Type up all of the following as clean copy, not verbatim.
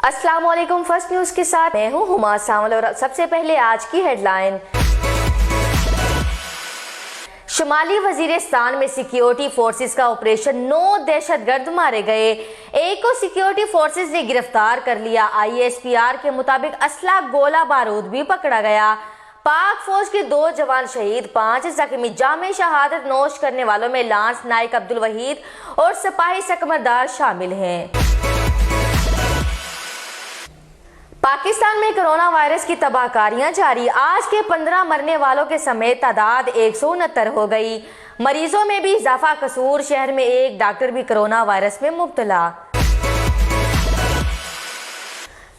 अस्सलाम वालेकुम। First news के साथ मैं हूँ हुमा सावल और सबसे पहले आज की हेडलाइन। शुमाली वजीरिस्तान में सिक्योरिटी फोर्सेस का ऑपरेशन, 9 दहशतगर्द मारे गए, एक को सिक्योरिटी फोर्सेस ने गिरफ्तार कर लिया। ISPR के मुताबिक असला, गोला बारूद भी पकड़ा गया। पाक फौज के 2 जवान शहीद, 5 जख्मी। जामे शहादत नोश करने वालों में लांस नाइक अब्दुल वहीद और सिपाही सकमरदार शामिल हैं। पाकिस्तान में कोरोना वायरस की तबाहकारियां जारी। आज के 15 मरने वालों के समेत तादाद 169 हो गई। मरीजों में भी इजाफा। कसूर शहर में एक डॉक्टर भी कोरोना वायरस में मुब्तला।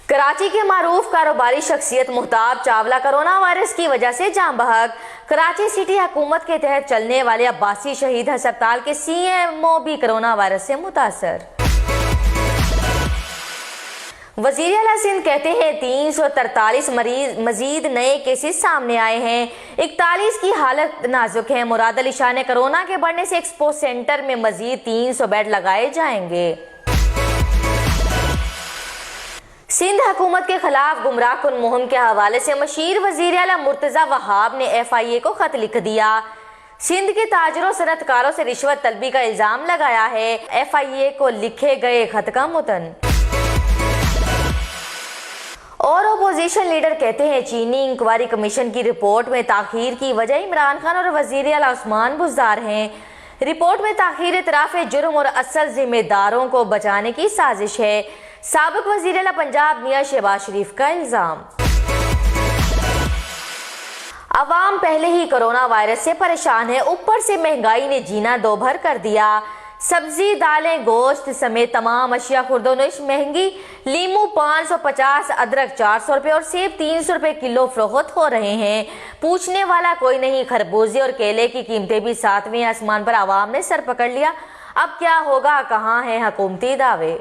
कराची के मारूफ कारोबारी शख्सियत मुहताब चावला कोरोना वायरस की वजह से जान बहक। कराची सिटी हुकूमत के तहत चलने वाले अब्बासी शहीद अस्पताल के CMO भी कोरोना वायरस से मुतासर। वजीर आला सिंध कहते हैं 343 मरीज मजीद नए केसेस सामने आए हैं। 41 की हालत नाजुक है। मुराद अली शाह ने कोरोना के बढ़ने से एक्सपो सेंटर में मजीद 300 बेड लगाए जाएंगे। सिंध हुकूमत के खिलाफ गुमराह कुन मुहिम के हवाले से मशीर वजीर आला मुर्तजा वहाब ने FIA को खत लिख दिया। सिंध के ताजरों सनतकारों से रिश्वत तलबी का इल्जाम लगाया है। FIA को लिखे गए खत का मुतन। और अपोजिशन लीडर कहते हैं चीनी इंक्वायरी कमीशन की रिपोर्ट में ताखीर की वजह इमरान खान और वजीर आला उस्मान बुज़दार हैं। रिपोर्ट में ताखीर इतराफ़ जुर्म और असल जिम्मेदारों को बचाने की साजिश है। साबिक वजीर आला पंजाब मियां शहबाज शरीफ का इल्जाम। अवाम पहले ही कोरोना वायरस से परेशान है, ऊपर से महंगाई ने जीना दोभर कर दिया। सब्जी, दालें, गोश्त समेत तमाम अशिया खुर्दोनोश महंगी। लीमू 550, अदरक 400 रुपये और सेब 300 रुपये किलो फरोख्त हो रहे हैं। पूछने वाला कोई नहीं। खरबूजे और केले की कीमतें भी 7वें आसमान पर। आवाम ने सर पकड़ लिया। अब क्या होगा, कहाँ हैं हुकूमती दावे।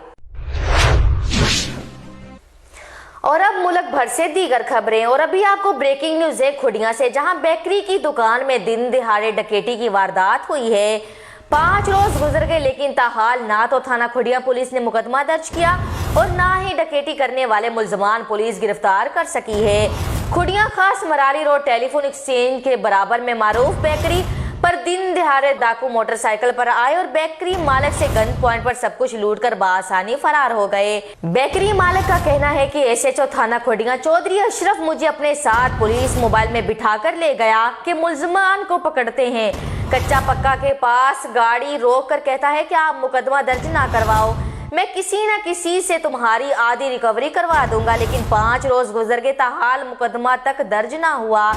और अब मुल्क भर से दीगर खबरें। और अभी आपको ब्रेकिंग न्यूज है खुड़िया से, जहां बेकरी की दुकान में दिन दिहाड़े डकैती की वारदात हुई है। 5 रोज गुजर गए लेकिन ताहाल ना तो थाना खुड़िया पुलिस ने मुकदमा दर्ज किया और ना ही डकैती करने वाले मुलजमान पुलिस गिरफ्तार कर सकी है। खुड़िया खास मराली रोड टेलीफोन एक्सचेंज के बराबर में मारूफ बेकरी पर दिन दिहाड़े डाकू मोटरसाइकिल पर आए और बेकरी मालिक से गन पॉइंट पर सब कुछ लूट कर बासानी फरार हो गए। बेकरी मालिक का कहना है कि SHO थाना खुड़िया चौधरी अशरफ मुझे अपने साथ पुलिस मोबाइल में बिठा कर ले गया कि मुलजमान को पकड़ते हैं। कच्चा पक्का के पास गाड़ी रोक कर कहता है कि आप मुकदमा दर्ज ना करवाओ, मैं किसी न किसी से तुम्हारी आधी रिकवरी करवा दूंगा। लेकिन 5 रोज गुजर गए, ताहाल मुकदमा तक दर्ज ना हुआ।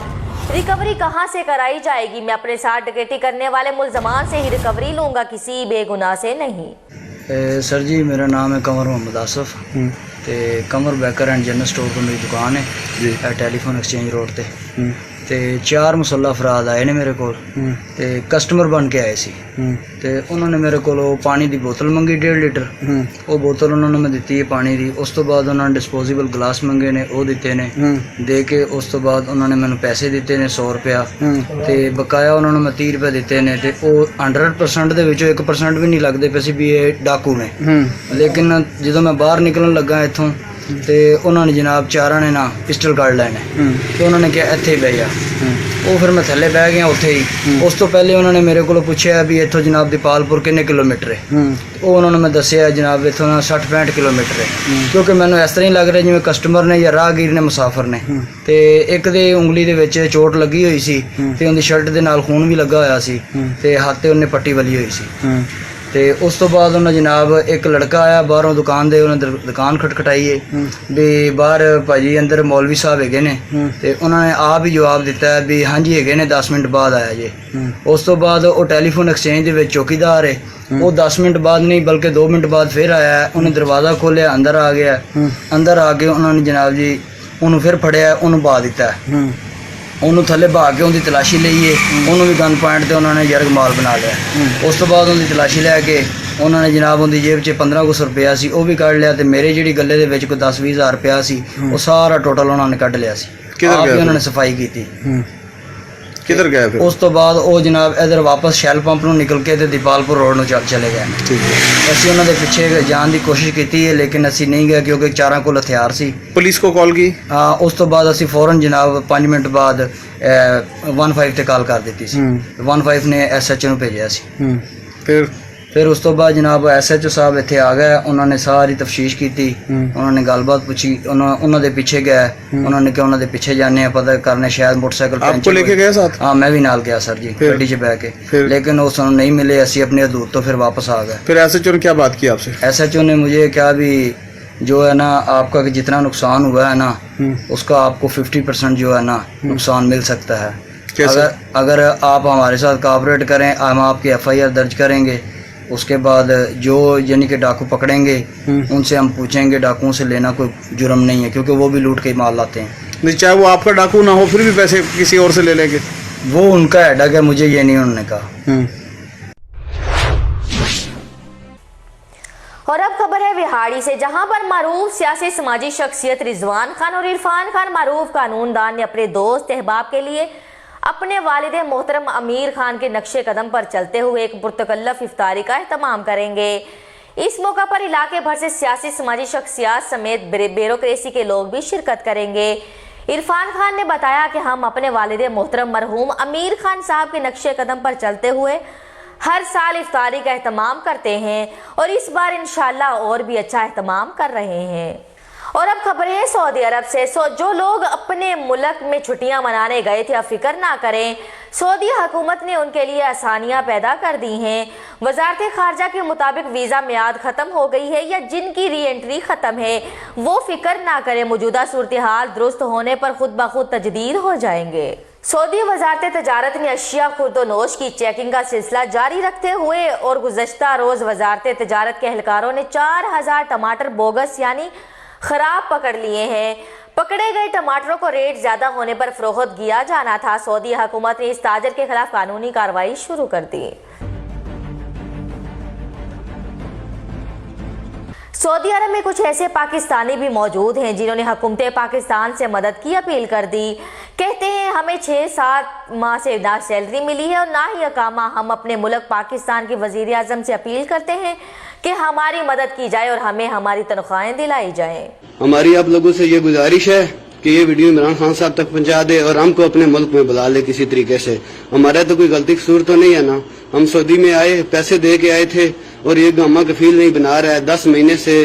रिकवरी कहां से कराई जाएगी? मैं अपने साथ डकैती करने वाले मुलजमान से ही रिकवरी लूंगा, किसी बेगुनाह से नहीं। सर जी, मेरा नाम है कंवर मोहम्मद आसफ ते Kanwar baker and general store पर मेरी दुकान है जी, टेलीफोन एक्सचेंज रोड ते। 4 मुसल्ला अफराद आए ने मेरे को, कस्टमर बन के आए सी। उन्होंने मेरे को पानी की बोतल मंगी 1.5 लीटर। वो बोतल उन्होंने मैं दी है पानी की। उस तो बाद उन्होंने डिस्पोजेबल गिलास मंगे ने, वो दिते ने। दे के उस तो बाद उन्होंने मैंने पैसे दिते ने 100 रुपया ते बकाया उन्होंने मैं 30 रुपये दिते ने। ते वो 100% दे विचों 1% भी नहीं लगते पे सी भी ये डाकू ने। लेकिन जो मैं बाहर निकलन लगा इत्थों ते उन्होंने जनाब 4 ने ना पिस्टल कढ़ लेने तो उन्होंने कहा इत्थे ही बह जा। वो फिर मैं थल्ले बह गया उत्थे ही। उस तो पहले उन्होंने मेरे को पूछा भी इत्थों जनाब दीपालपुर किन्ने किलोमीटर है। वो उन्होंने मैं दसिया जनाब इत्थों 60-65 किलोमीटर है, क्योंकि मैंने इस तरह ही लग रहा जिवें कस्टमर ने या राहगीर ने मुसाफिर ने। ते एक दे उंगली दे विच चोट लगी हुई सी ते उनदी शर्ट दे नाल खून भी लगा होया सी ते हत्थ ते उन्हें पट्टी वली हुई सी। ते उस तो बाद उन्हें जनाब एक लड़का आया बाहरों दुकान दे, उन्हें दुकान खटखटाई है भी बाहर भाजी अंदर मौलवी साहब है ने। ते उन्होंने आप ही जवाब दिता है भी हाँ जी है ने, 10 मिनट बाद आया जे। उस तो बाद वो टेलीफोन एक्सचेंज दे विच चौकीदार है, वो 10 मिनट बाद नहीं बल्कि 2 मिनट बाद फिर आया है। उन्हें दरवाज़ा खोलिया, अंदर आ गया। अंदर आके उन्होंने जनाब जी उन्होंने फिर फड़िया, उन्होंने पा दिता है। उन्होंने थले बहा के उनकी तलाशी लीए, उन्होंने भी गन पॉइंट से उन्होंने यरग माल बना लिया। उस तो बाद उनकी तलाशी लैके उन्होंने जनाब उनकी जेब च 1500 रुपया सी वो भी कढ़ लिया। तो मेरे जी गले के विच कोई 10-20 हज़ार रुपया सी वो सारा टोटल उन्होंने कढ़ लिया सी। आप ही उन्होंने सफाई की थी। ਕਿੱਧਰ ਗਏ ਫਿਰ? ਉਸ ਤੋਂ ਬਾਅਦ ਉਹ ਜਨਾਬ ਇਧਰ ਵਾਪਸ ਸ਼ੈਲ ਪੰਪ ਨੂੰ ਨਿਕਲ ਕੇ ਤੇ ਦੀਪਾਲਪੁਰ ਰੋਡ ਨੂੰ ਚਲੇ ਗਏ। ਠੀਕ ਹੈ। ਅਸੀਂ ਉਹਨਾਂ ਦੇ ਪਿੱਛੇ ਜਾਣ ਦੀ ਕੋਸ਼ਿਸ਼ ਕੀਤੀ ਹੈ ਲੇਕਿਨ ਅਸੀਂ ਨਹੀਂ ਗਏ ਕਿਉਂਕਿ ਚਾਰਾਂ ਕੋਲ ਹਥਿਆਰ ਸੀ। ਪੁਲਿਸ ਕੋ ਕਾਲ ਕੀ? ਉਸ ਤੋਂ ਬਾਅਦ ਅਸੀਂ ਫੌਰਨ ਜਨਾਬ 5 ਮਿੰਟ ਬਾਅਦ 15 ਤੇ ਕਾਲ ਕਰ ਦਿੱਤੀ ਸੀ। 15 ਨੇ SHO ਨੂੰ ਭੇਜਿਆ ਸੀ। ਫਿਰ ਉਸ ਤੋਂ ਬਾਅਦ ਜਨਾਬ SHO ਸਾਹਿਬ ਇੱਥੇ ਆ ਗਏ, ਉਹਨਾਂ ਨੇ ਸਾਰੀ ਤਫਤੀਸ਼ ਕੀਤੀ, ਉਹਨਾਂ ਨੇ ਗੱਲਬਾਤ ਪੁੱਛੀ, ਉਹਨਾਂ ਦੇ ਪਿੱਛੇ ਗਏ, ਉਹਨਾਂ ਨੇ ਕਿਹਾ ਉਹਨਾਂ ਦੇ ਪਿੱਛੇ ਜਾਣੇ ਆ ਪਤਾ ਕਰਨੇ ਸ਼ਾयद मोटरसाइकिल आपको लेके गए साथ? हाँ मैं भी नाल गया सर जी ਗੱਡੀ 'ਚ ਬਹਿ ਕੇ, लेकिन वो ਸਾਨੂੰ नहीं मिले। ਅਸੀਂ अपने हदूद तो फिर वापस आ गए। फिर SHO ने क्या बात की आपसे? SHO ने मुझे कहा भी जो है ना आपका जितना नुकसान हुआ है ना उसका आपको 50% जो है ना नुकसान मिल सकता है। अगर आप हमारे साथ कोऑपरेट करें हम आपकी FIR दर्ज करेंगे। उसके बाद जो यानी कि डाकू पकड़ेंगे उनसे हम पूछेंगे, डाकुओं से लेना कोई जुर्म नहीं है क्योंकि वो भी लूट के माल लाते हैं। नहीं, चाहे वो आपका डाकू ना हो फिर भी पैसे किसी और से ले लेंगे, वो उनका हेडक है, मुझे ये नहीं उन्होंने कहा। और अब खबर है विहाड़ी से, जहां पर मारूफ सियासी समाजी शख्सियत रिजवान खान और इरफान खान मारूफ कानूनदान ने अपने दोस्त अहबाब के लिए अपने वालिद मोहतरम अमीर खान के नक्शे कदम पर चलते हुए एक पुरतकल्लफ इफ्तारी का एहतमाम करेंगे। इस मौका पर इलाके भर से सियासी समाजी शख्सियात समेत ब्यूरोक्रेसी के लोग भी शिरकत करेंगे। इरफान खान ने बताया कि हम अपने वालिद मोहतरम मरहूम अमीर खान साहब के नक्शे कदम पर चलते हुए हर साल इफ्तारी का एहतमाम करते हैं और इस बार इंशाल्लाह और भी अच्छा एहतमाम कर रहे हैं। और अब खबर है सऊदी अरब से। जो लोग अपने मुल्क में छुट्टियां मनाने गए थे अब फिक्र ना करें, सऊदी हुकूमत ने उनके लिए आसानियां पैदा कर दी हैं। वजारत खारजा के मुताबिक वीज़ा मियाद ख़त्म हो गई है या जिनकी री एंट्री ख़त्म है वो फिक्र ना करें, मौजूदा सूरत हाल दुरुस्त होने पर खुद ब खुद तजदीद हो जाएंगे। सऊदी वजारत तजारत ने अशिया खुर्दोनोश की चेकिंग का सिलसिला जारी रखते हुए और गुज़श्ता रोज़ वजारत तजारत के एहलकारों ने 4000 टमाटर बोगस यानी खराब पकड़ लिए हैं। पकड़े गए टमाटरों को रेट ज्यादा होने पर फरोख्त किया जाना था। सऊदी हुकूमत ने इस ताजर के खिलाफ कानूनी कार्रवाई शुरू कर दी। सऊदी अरब में कुछ ऐसे पाकिस्तानी भी मौजूद हैं जिन्होंने हुकूमत पाकिस्तान से मदद की अपील कर दी। कहते हैं हमें 6-7 माह से ना सैलरी मिली है और ना ही अकामा। हम अपने मुल्क पाकिस्तान के वजीर आजम से अपील करते हैं कि हमारी मदद की जाए और हमें हमारी तनख्वाहें दिलाई जाएं। हमारी आप लोगों से ये गुजारिश है कि ये वीडियो इमरान खान साहब तक पहुंचा दे और हमको अपने मुल्क में बुला ले किसी तरीके से। हमारा तो कोई गलती कसूर तो नहीं है ना, हम सऊदी में आए पैसे दे के आए थे और ये गामा कफील नहीं बना रहा है। 10 महीने से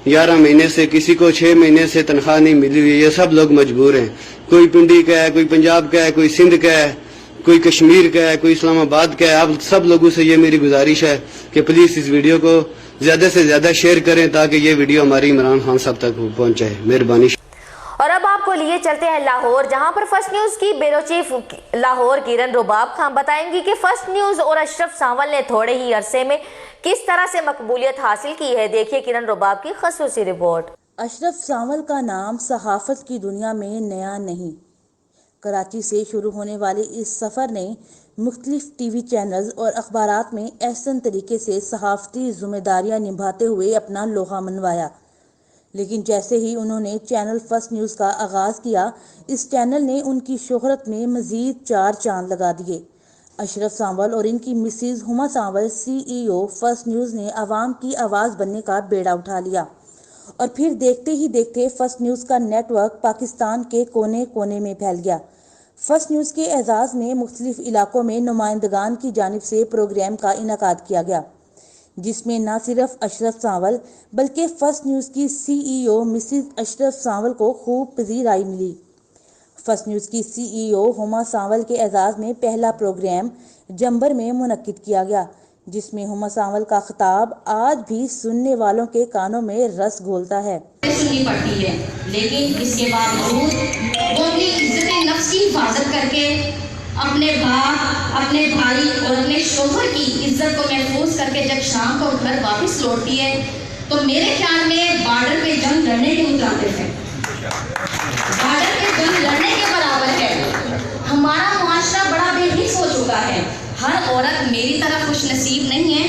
11 महीने से किसी को 6 महीने से तनख्वाह नहीं मिली हुई। ये सब लोग मजबूर हैं, कोई पिंडी का है, कोई पंजाब का है, कोई सिंध का है, कोई कश्मीर का है, कोई इस्लामाबाद का है। आप सब लोगों से ये मेरी गुजारिश है कि प्लीज इस वीडियो को ज्यादा से ज्यादा शेयर करें ताकि ये वीडियो हमारी इमरान खान साहब तक पहुंचे। मेहरबानी। और अब आपको लिए चलते हैं लाहौर, जहां पर फर्स्ट न्यूज की ब्यूरो चीफ लाहौर किरण रुबाब खान बताएंगी कि फर्स्ट न्यूज और अशरफ सांवल ने थोड़े ही अरसे में किस तरह से मकबूलियत हासिल की है। देखिए किरण रुबाब की खसूसी रिपोर्ट। अशरफ सांवल का नाम सहाफत की दुनिया में नया नहीं। कराची से शुरू होने वाले इस सफ़र ने मुख्तलिफ टीवी चैनल्स और अखबारात में एहसन तरीके से सहाफ़ती ज़िम्मेदारियाँ निभाते हुए अपना लोहा मनवाया। लेकिन जैसे ही उन्होंने चैनल फर्स्ट न्यूज़ का आगाज़ किया, इस चैनल ने उनकी शोहरत में मज़ीद 4 चांद लगा दिए। अशरफ सांवल और इनकी मिसेज़ हुमा सांवल CEO फर्स्ट न्यूज़ ने आवाम की आवाज़ बनने का बेड़ा उठा लिया और फिर देखते ही देखते फर्स्ट न्यूज़ का नेटवर्क पाकिस्तान के कोने कोने में फैल गया। फर्स्ट न्यूज़ के एजाज़ में मुख्तलिफ इलाकों में नुमाइंदगान की जानिब से प्रोग्राम का इनकाद किया गया, जिसमें न सिर्फ अशरफ सांवल बल्कि फर्स्ट न्यूज़ की CEO मिसेस अशरफ सांवल को खूब पजीराई मिली। फर्स्ट न्यूज़ की CEO हुमा सांवल के एजाज़ में पहला प्रोग्राम जंबर में मुनक्किद किया गया, जिसमें हुमा सांवल का खिताब आज भी सुनने वालों के कानों में रस घोलता है। सुननी पड़ती है, लेकिन इसके बावजूद वो अपनी इज्जत नफ्स की हिफाजत करके अपने बाप, अपने भाई और अपने शोहर की इज्जत को महफूज करके जब शाम को घर वापस लौटती है तो मेरे ख्याल में बॉर्डर पे जंग लड़ने के मुताबिक है, बॉर्डर पे जंग लड़ने के बराबर है। हमारा मुआशरा बड़ा बेहिस हो चुका है। हर औरत मेरी तरह खुश नसीब नहीं है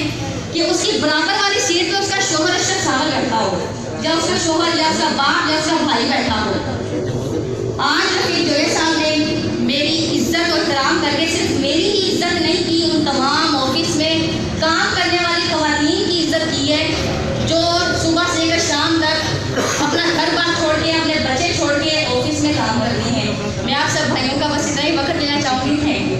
कि उसकी बराबर वाली सीट पे उसका शोहर अशरफ सांवल बैठा हो, या उसका शोहर या उसका बाप या उसका भाई बैठा हो। आज हफीज जोए साहब ने मेरी इज्जत और एहतराम करके के सिर्फ मेरी ही इज्जत नहीं की, उन तमाम ऑफिस में काम करने वाली खवातीन की इज्जत की है जो सुबह से लेकर शाम तक अपना घर बार छोड़ के, अपने बच्चे छोड़ के ऑफिस में काम करती हैं। मैं आप सब भाइयों का बस इतना ही वक्त लेना चाहूँगी। Thank you.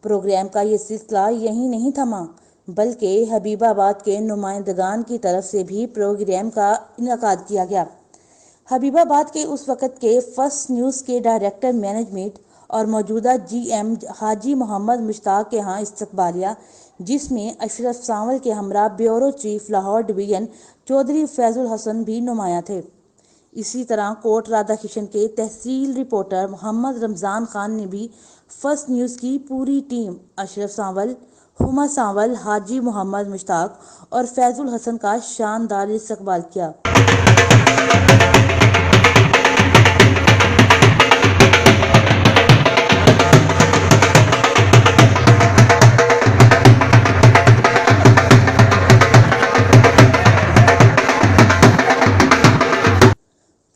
प्रोग्राम का ये सिलसिला यहीं नहीं थमा, बल्कि हबीबाबाद के नुमाइंदगान की तरफ से भी प्रोग्राम का इनेकाद किया गया। हबीबाबाद के उस वक़्त के फर्स्ट न्यूज़ के डायरेक्टर मैनेजमेंट और मौजूदा GM हाजी मोहम्मद मुश्ताक के यहाँ इस्तकबालिया, जिसमें अशरफ सांवल के हमरा bureau chief Lahore division Chaudhry Faizul Hasan भी नुमाया थे। इसी तरह कोट राधा किशन के तहसील रिपोर्टर मोहम्मद रमज़ान खान ने भी फर्स्ट न्यूज़ की पूरी टीम अशरफ सांवल, हुमा सांवल, हाजी मोहम्मद मुश्ताक और फैजुल हसन का शानदार इस्तकबाल किया।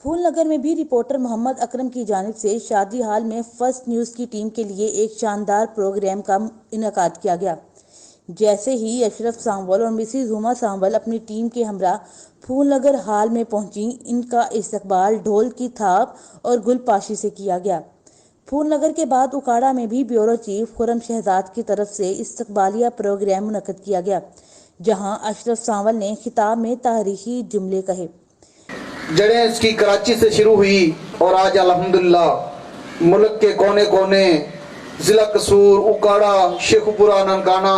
फूलनगर में भी रिपोर्टर मोहम्मद अकरम की जानिब से शादी हाल में फर्स्ट न्यूज़ की टीम के लिए एक शानदार प्रोग्राम का इनेकाद किया गया। जैसे ही अशरफ सांवल और मिसिज हुमा सांवल अपनी टीम के हमरा फूलनगर हाल में पहुंची, इनका इस्तकबाल ढोल की थाप और गुलपाशी से किया गया। फूलनगर के बाद उकाड़ा में भी ब्यूरो चीफ खुरम शहजाद की तरफ से इस्तकबालिया प्रोग्राम मुनक्कद किया गया, जहां अशरफ सांवल ने खिताब में तारीखी जुमले कहे। जड़ें इसकी कराची से शुरू हुई और आज अल्हम्दुलिल्लाह मुल्क के कोने कोने, जिला कसूर, उकाड़ा, शेखपुरा, ननकाना,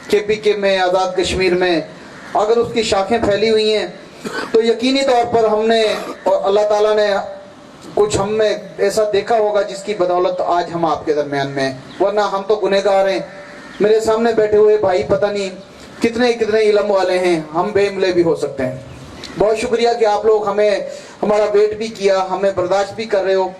KPK में, आज़ाद कश्मीर में अगर उसकी शाखें फैली हुई हैं तो यकीनी तौर पर हमने और अल्लाह ताला ने कुछ हम में ऐसा देखा होगा जिसकी बदौलत आज हम आपके दरमियान में, वरना हम तो गुनहगार हैं। मेरे सामने बैठे हुए भाई पता नहीं कितने कितने इल्म वाले हैं, हम बेमिले भी हो सकते हैं। बहुत शुक्रिया कि आप लोग हमें हमारा वेट भी किया, हमें बर्दाश्त भी कर रहे हो।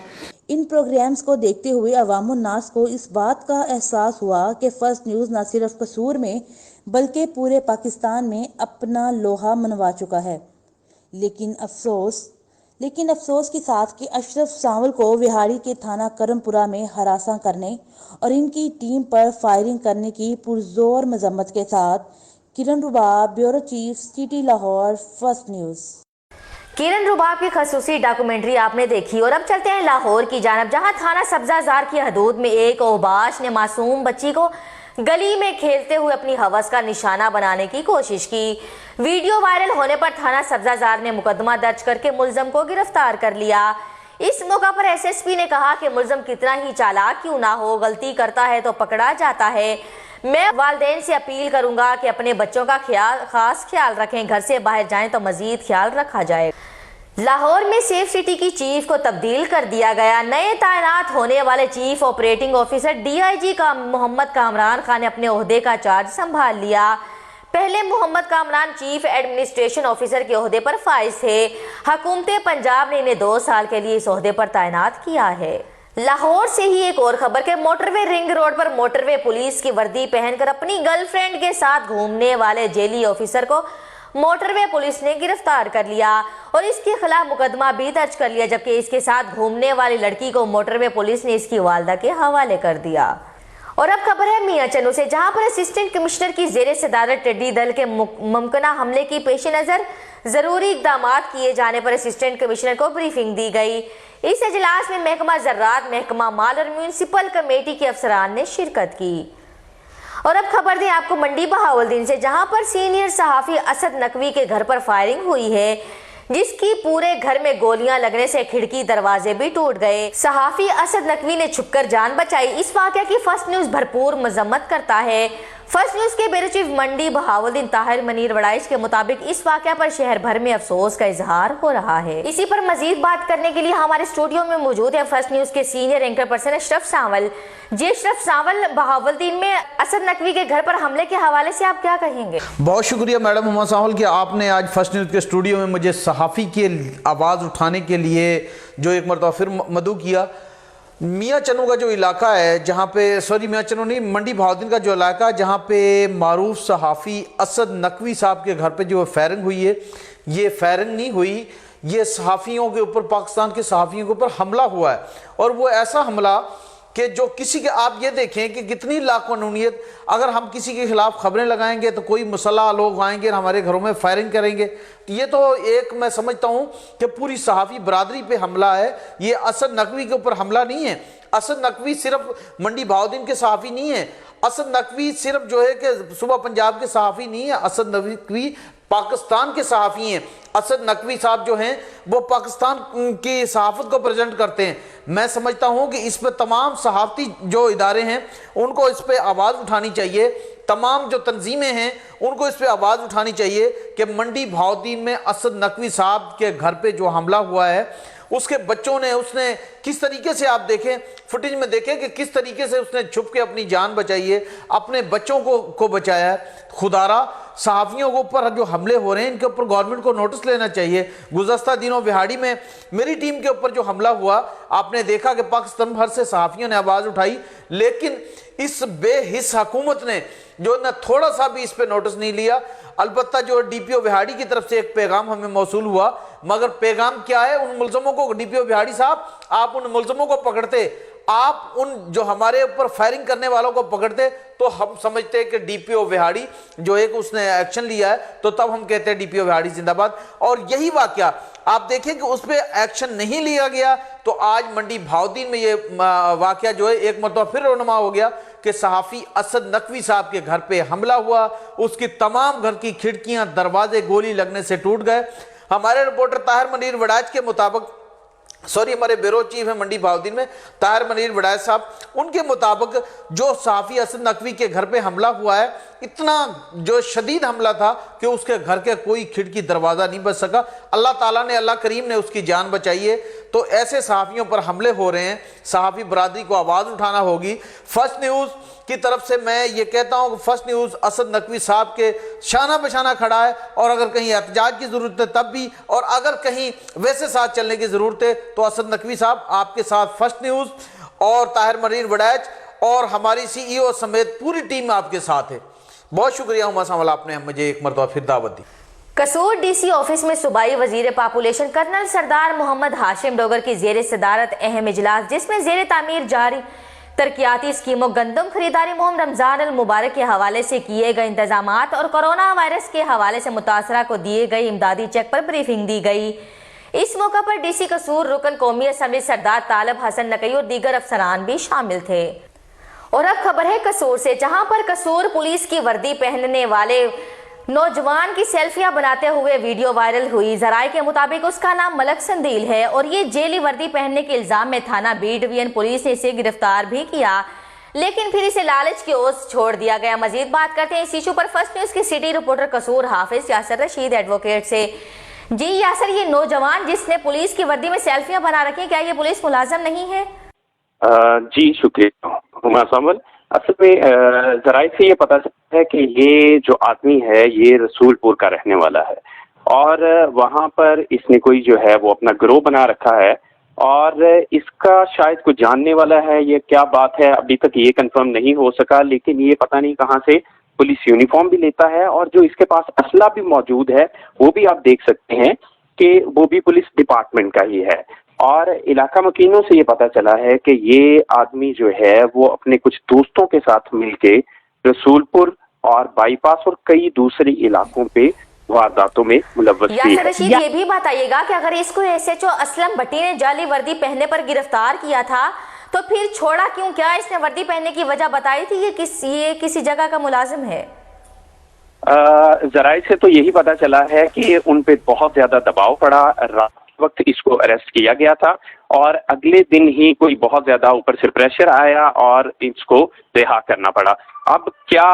इन प्रोग्राम्स को देखते हुए अवामुन नास को इस बात का एहसास हुआ कि फर्स्ट न्यूज़ न सिर्फ कसूर में बल्कि पूरे पाकिस्तान में अपना लोहा मनवा चुका है। लेकिन अफसोस के साथ कि अशरफ सांवल को विहाड़ी के थाना करमपुरा में हरासा करने और इनकी टीम पर फायरिंग करने की पुरजोर मजम्मत के साथ Kiran Rubab, bureau chief, city Lahore, first news. Kiran Rubab की खसूसी डॉक्यूमेंट्री आपने देखी और अब चलते हैं लाहौर की जानब, जहां थाना सब्जाजार की हदूद में एक ओबाश ने मासूम बच्ची को गली में खेलते हुए अपनी हवस का निशाना बनाने की कोशिश की। वीडियो वायरल होने पर थाना सब्जाजार ने मुकदमा दर्ज करके मुलजम को गिरफ्तार कर लिया। इस मौका पर SSP ने कहा कि मुलजम कितना ही चालाक क्यों ना हो, गलती करता है तो पकड़ा जाता है। मैं वालिदैन से अपील करूंगा कि अपने बच्चों का खास ख्याल रखें, घर से बाहर जाएं तो मजीद ख्याल रखा जाए। लाहौर में सेफ सिटी की चीफ को तब्दील कर दिया गया। नए तैनात होने वाले चीफ ऑपरेटिंग ऑफिसर DIG का मोहम्मद कामरान खान ने अपने ओहदे का चार्ज संभाल लिया। पहले Mohammad Kamran chief administration officer के ओहदे पर फाइज थे। हुकूमत पंजाब ने इन्हें 2 साल के लिए इस ओहदे पर तैनात किया है। लाहौर से ही एक और खबर के मोटरवे रिंग रोड पर मोटरवे पुलिस की वर्दी पहनकर अपनी गर्लफ्रेंड के साथ घूमने वाले जेली ऑफिसर को मोटरवे पुलिस ने गिरफ्तार कर लिया और इसके खिलाफ मुकदमा भी दर्ज कर लिया, जबकि इसके साथ घूमने वाली लड़की को मोटरवे पुलिस ने इसकी वालदा के हवाले कर दिया। और अब खबर है मियां चन्नू से, जहां पर असिस्टेंट कमिश्नर की जेर सदारत टिड्डी दल के मुमकिना हमले की पेश नज़र जरूरी इकदाम किए जाने पर असिस्टेंट कमिश्नर को ब्रीफिंग दी गई। इस इजलास में महकमा ज़राअत, महकमा माल और म्यूनसिपल कमेटी के अफसरान ने शिरकत की। और अब खबर दें आपको मंडी बहावलदीन से, जहां पर सीनियर सहाफ़ी असद नकवी के घर पर फायरिंग हुई है, जिसकी पूरे घर में गोलियां लगने से खिड़की दरवाजे भी टूट गए। सहाफ़ी असद नकवी ने छुपकर जान बचाई। इस वाक़या की फर्स्ट न्यूज़ भरपूर मजम्मत करता है। फर्स्ट न्यूज़ के ब्यूरो चीफ मंडी बहावलदीन ताहिर मनीर वड़ाइश के मुताबिक इस वाक़या पर शहर भर में अफसोस का इजहार हो रहा है। इसी पर मजीद बात करने के लिए हमारे स्टूडियो में मौजूद है फर्स्ट न्यूज़ के सीनियर एंकर पर्सन अशरफ सांवल। जी अशरफ सांवल, बहावलदीन में असद नकवी के घर पर हमले के हवाले से आप क्या कहेंगे? बहुत शुक्रिया मैडम हुमा सांवल कि आपने आज फर्स्ट न्यूज़ के स्टूडियो में मुझे सहाफ़ी की आवाज़ उठाने के लिए जो एक मरतबा फिर मदऊ किया। मियां चन्नू का जो इलाका है, जहाँ पे मियां चन्नू नहीं, मंडी बहावलदीन का जो इलाका, जहाँ पे मारूफ सहाफ़ी असद नकवी साहब के घर पे जो फायरिंग हुई है, ये फायरिंग नहीं हुई, ये सहाफ़ियों के ऊपर, पाकिस्तान के सहाफ़ियों के ऊपर हमला हुआ है। और वो ऐसा हमला کہ جو کسی کے آپ یہ دیکھیں کہ کتنی لاقانونیت، اگر ہم کسی کے خلاف خبریں لگائیں گے تو کوئی مسلح لوگ آئیں گے ہمارے گھروں میں فائرنگ کریں گے. یہ تو ایک میں سمجھتا ہوں کہ پوری صحافی برادری پہ حملہ ہے. یہ اسد نقوی کے اوپر حملہ نہیں ہے. اسد نقوی صرف منڈی بہاؤدین کے صحافی نہیں ہے. اسد نقوی صرف جو ہے کہ صبح پنجاب کے صحافی نہیں ہے. اسد نقوی پاکستان کے صحافی ہیں. اسد نقوی صاحب جو ہیں وہ پاکستان کی صحافت کو پریزنٹ کرتے ہیں. میں سمجھتا ہوں کہ اس پہ تمام صحافتی جو ادارے ہیں ان کو اس پہ آواز اٹھانی چاہیے. تمام جو تنظیمیں ہیں ان کو اس پہ آواز اٹھانی چاہیے کہ منڈی بہاؤدین میں اسد نقوی صاحب کے گھر پہ جو حملہ ہوا ہے، اس کے بچوں نے، اس نے کس طریقے سے، آپ دیکھیں فوٹیج میں دیکھیں کہ کس طریقے سے اس نے چھپ کے اپنی جان بچائی ہے، اپنے بچوں کو بچایا ہے. خدارہ صحافیوں کے اوپر جو حملے ہو رہے ہیں ان کے اوپر گورنمنٹ کو نوٹس لینا چاہیے. گزشتہ دنوں وہاڑی میں میری ٹیم کے اوپر جو حملہ ہوا، آپ نے دیکھا کہ پاکستان بھر سے صحافیوں نے آواز اٹھائی، لیکن اس بے حس حکومت نے جو نہ تھوڑا سا بھی اس پہ نوٹس نہیں لیا. البتہ جو ڈی پی او وہاڑی کی طرف سے ایک پیغام ہمیں موصول ہوا، مگر پیغام کیا ہے؟ ان ملزموں کو، ڈی پی او وہاڑی صاحب آپ ان ملزموں کو پکڑتے، آپ ان جو ہمارے اوپر فائرنگ کرنے والوں کو پکڑتے تو ہم سمجھتے کہ ڈی پی او وہاڑی جو ایک اس نے ایکشن لیا ہے، تو تب ہم کہتے ہیں ڈی پی او وہاڑی زندہ باد. اور یہی واقعہ آپ دیکھیں کہ اس پہ ایکشن نہیں لیا گیا تو آج منڈی بہاؤدین میں یہ واقعہ جو ہے ایک مرتبہ پھر رونما ہو گیا کہ صحافی اسد نقوی صاحب کے گھر پہ حملہ ہوا. اس کی تمام گھر کی کھڑکیاں، دروازے گولی لگنے سے ٹوٹ گئے. ہمارے رپورٹر طاہر منیر وڑائچ کے مطابق، ہمارے بیورو چیف ہیں منڈی بہاؤدین میں طاہر منیر وڑائچ صاحب، ان کے مطابق جو صحافی اسد نقوی کے گھر پہ حملہ ہوا ہے، اتنا جو شدید حملہ تھا کہ اس کے گھر کے کوئی کھڑکی دروازہ نہیں بچ سکا. اللہ تعالیٰ نے، اللہ کریم نے اس کی جان بچائی ہے. تو ایسے صحافیوں پر حملے ہو رہے ہیں، صحافی برادری کو آواز اٹھانا ہوگی. فرسٹ نیوز کی طرف سے میں یہ کہتا ہوں کہ فرسٹ نیوز اسد نقوی صاحب کے شانہ بشانہ کھڑا ہے، اور اگر کہیں احتجاج کی ضرورت ہے تب بھی، اور اگر کہیں ویسے ساتھ چلنے کی ضرورت ہے تو اسد نقوی صاحب آپ کے ساتھ فرسٹ نیوز اور طاہر منیر وڑائچ اور ہماری سی ای او سمیت پوری ٹیم آپ کے ساتھ ہے. بہت شکریہ ہما سامل، آپ نے مجھے ایک مرتبہ پھر دعوت دی. قصور ڈی سی آفس میں صوبائی وزیر پاپولیشن کرنل سردار محمد ہاشم ڈوگر کی زیر صدارت اہم اجلاس، جس میں زیر تعمیر جاری ترقیاتی اسکیموں، گندم خریداری مہم، رمضان المبارک کے حوالے سے کیے گئے انتظامات اور کورونا وائرس کے حوالے سے متاثرہ کو دیے گئے امدادی چیک پر بریفنگ دی گئی. اس موقع پر ڈی سی قصور، رکن قومی اسمبلی سردار طالب حسن نقوی اور دیگر افسران بھی شامل تھے. اور اب خبر ہے قصور سے، جہاں پر قصور پولیس کی وردی پہننے والے نوجوان کی سیلفیاں بناتے ہوئے ویڈیو وائرل ہوئی. ذرائع کے مطابق اس کا نام ملک سندیل ہے اور یہ جیلی وردی پہننے کے الزام میں تھانہ بی ڈویژن پولیس نے اسے گرفتار بھی کیا، لیکن پھر اسے لالچ کی اوس چھوڑ دیا گیا. مزید بات کرتے ہیں اس ایشو پر فرسٹ نیوز کے سٹی رپورٹر قصور حافظ یاسر رشید ایڈوکیٹ سے. جی یاسر، یہ نوجوان جس نے پولیس کی وردی میں سیلفیاں بنا رکھی، کیا یہ پولیس ملازم نہیں ہے؟ جی شکریہ ہما سامل. اصل میں ذرائع سے یہ پتہ چلتا ہے کہ یہ جو آدمی ہے یہ رسول پور کا رہنے والا ہے، اور وہاں پر اس نے کوئی جو ہے وہ اپنا گروہ بنا رکھا ہے، اور اس کا شاید کوئی جاننے والا ہے. یہ کیا بات ہے ابھی تک یہ کنفرم نہیں ہو سکا، لیکن یہ پتہ نہیں کہاں سے پولیس یونیفارم بھی لیتا ہے، اور جو اس کے پاس اسلحہ بھی موجود ہے وہ بھی آپ دیکھ سکتے ہیں کہ وہ بھی پولیس ڈپارٹمنٹ کا ہی ہے. اور علاقہ مکینوں سے یہ پتہ چلا ہے کہ یہ آدمی جو ہے وہ اپنے کچھ دوستوں کے ساتھ مل کے رسول پور اور بائی پاس اور کئی دوسرے علاقوں پہ وارداتوں میں ملوث بھی ہے. یاسر رشید، یہ بھی بتائیے گا کہ اگر اس کو ایس ایچ او اسلم بھٹی نے جعلی وردی پہننے پر گرفتار کیا تھا تو پھر چھوڑا کیوں؟ کیا اس نے وردی پہننے کی وجہ بتائی تھی یہ کسی جگہ کا ملازم ہے؟ ذرائع سے تو یہی پتہ چلا ہے کہ ان پہ بہت زیادہ دباؤ پڑا. رات وقت اس کو اریسٹ کیا گیا تھا اور اگلے دن ہی کوئی بہت زیادہ اوپر سے پریشر آیا اور اس کو رہا کرنا پڑا. اب کیا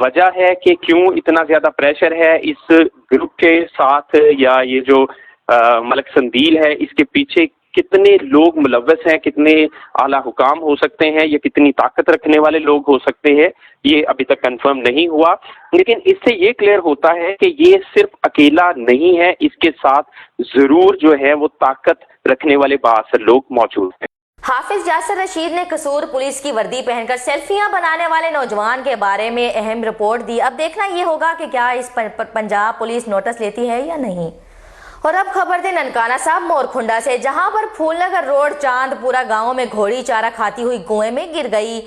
وجہ ہے کہ کیوں اتنا زیادہ پریشر ہے اس گروپ کے ساتھ، یا یہ جو ملک سندیل ہے اس کے پیچھے کتنے لوگ ملوث ہیں، کتنے اعلیٰ حکام ہو سکتے ہیں، یا کتنی طاقت رکھنے والے لوگ ہو سکتے ہیں، یہ ابھی تک کنفرم نہیں ہوا. لیکن اس سے یہ کلیئر ہوتا ہے کہ یہ صرف اکیلا نہیں ہے، اس کے ساتھ ضرور جو ہے وہ طاقت رکھنے والے بااثر لوگ موجود ہیں. حافظ یاسر رشید نے قصور پولیس کی وردی پہن کر سیلفیاں بنانے والے نوجوان کے بارے میں اہم رپورٹ دی. اب دیکھنا یہ ہوگا کہ کیا اس پر پنجاب پولیس نوٹس لیتی ہے یا نہیں. और अब खबर दे ननकाना साहब मोरखुंडा से, जहां पर फूलनगर रोड चांदपुरा गांव में घोड़ी चारा खाती हुई कुएं में गिर गई,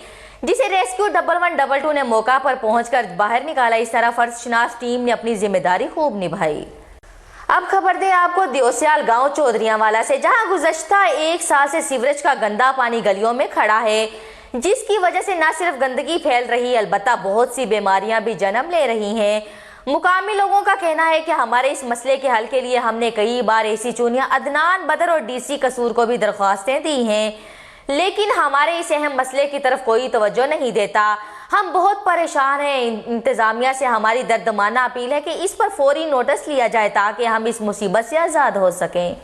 जिसे रेस्क्यू 1112 ने मौका पर पहुंचकर बाहर निकाला। इस तरह फर्जशनास टीम ने अपनी जिम्मेदारी खूब निभाई। अब खबर दे आपको दियोसियाल गांव चौधरियावाला से, जहां गुज़श्ता 1 साल से सीवरेज का गंदा पानी गलियों में खड़ा है, जिसकी वजह से न सिर्फ गंदगी फैल रही है, अलबत्ता बहुत सी बीमारियां भी जन्म ले रही हैं। मुकामी लोगों का कहना है कि हमारे इस मसले के हल के लिए हमने कई बार एसी चूनिया अदनान बदर और डीसी कसूर को भी दरख्वास्तें दी हैं, लेकिन हमारे इस अहम मसले की तरफ कोई तवज्जो नहीं देता। हम बहुत परेशान हैं। इंतजामिया से हमारी दर्दमाना अपील है कि इस पर फौरी नोटिस लिया जाए ताकि हम इस मुसीबत से आज़ाद हो सकें।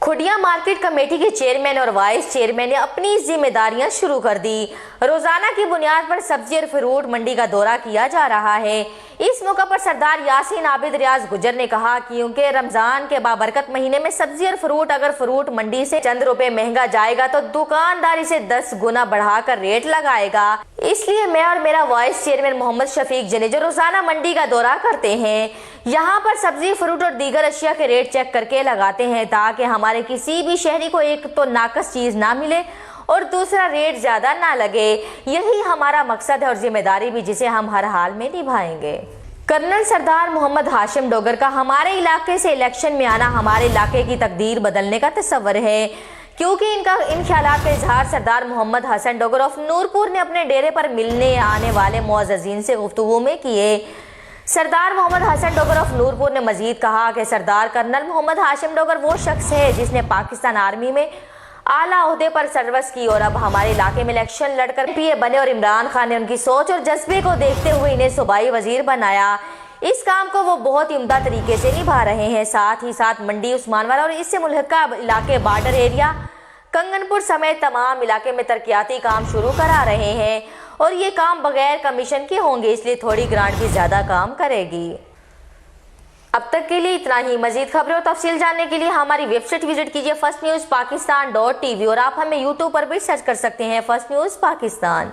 खुडिया मार्केट कमेटी के चेयरमैन और वाइस चेयरमैन ने अपनी जिम्मेदारियां शुरू कर दी। रोजाना की बुनियाद पर सब्जी और फ्रूट मंडी का दौरा किया जा रहा है। इस मौका पर सरदार यासीन आबिद रियाज गुजर ने कहा कि क्योंकि रमजान के बाबरकत महीने में सब्जी और फ्रूट अगर फ्रूट मंडी से चंद रुपए महंगा जाएगा तो दुकानदार इसे 10 गुना बढ़ाकर रेट लगाएगा। इसलिए मैं और मेरा वाइस चेयरमैन मोहम्मद शफीक जने जो रोजाना मंडी का दौरा करते हैं, यहाँ पर सब्जी फ्रूट और दीगर अशिया के रेट चेक करके लगाते हैं ताकि हमारे किसी भी शहरी को एक तो नाकस चीज ना मिले और दूसरा रेट ज्यादा ना लगे। यही हमारा मकसद है और जिम्मेदारी भी, जिसे हम हर हाल में निभाएंगे। कर्नल सरदार मोहम्मद हाशिम डोगर का हमारे इलाके से इलेक्शन में आना हमारे इलाके की तकदीर बदलने का तस्वर है, क्योंकि इन ख्यालात का इजहार सरदार मोहम्मद हसन डोगर ऑफ नूरपुर ने अपने डेरे पर मिलने आने वाले मुअज़्ज़ज़ीन से गुफ्तगू में किए। सरदार मोहम्मद हसन डोगर ऑफ नूरपुर ने मजीद कहा कि सरदार कर्नल मोहम्मद हाशिम डोगर वो शख्स है जिसने पाकिस्तान आर्मी में आला ओहदे पर सर्विस की और अब हमारे इलाके में इलेक्शन लड़कर पीए बने और इमरान खान ने उनकी सोच और जज्बे को देखते हुए इन्हें सूबाई वजीर बनाया। इस काम को वो बहुत ही उम्दा तरीके से निभा रहे हैं। साथ ही साथ मंडी, उस्मानवाला और इससे मुल्हका इलाके, बॉर्डर एरिया, कंगनपुर समेत तमाम इलाके में तरक्याती काम शुरू करा रहे हैं और ये काम बगैर कमीशन के होंगे, इसलिए थोड़ी ग्रांट भी ज्यादा काम करेगी। अब तक के लिए इतना ही। मजीद खबरें और तफसील जानने के लिए हमारी वेबसाइट विजिट कीजिए firstnewspakistan.tv और आप हमें यूट्यूब पर भी सर्च कर सकते हैं फर्स्ट न्यूज़ पाकिस्तान।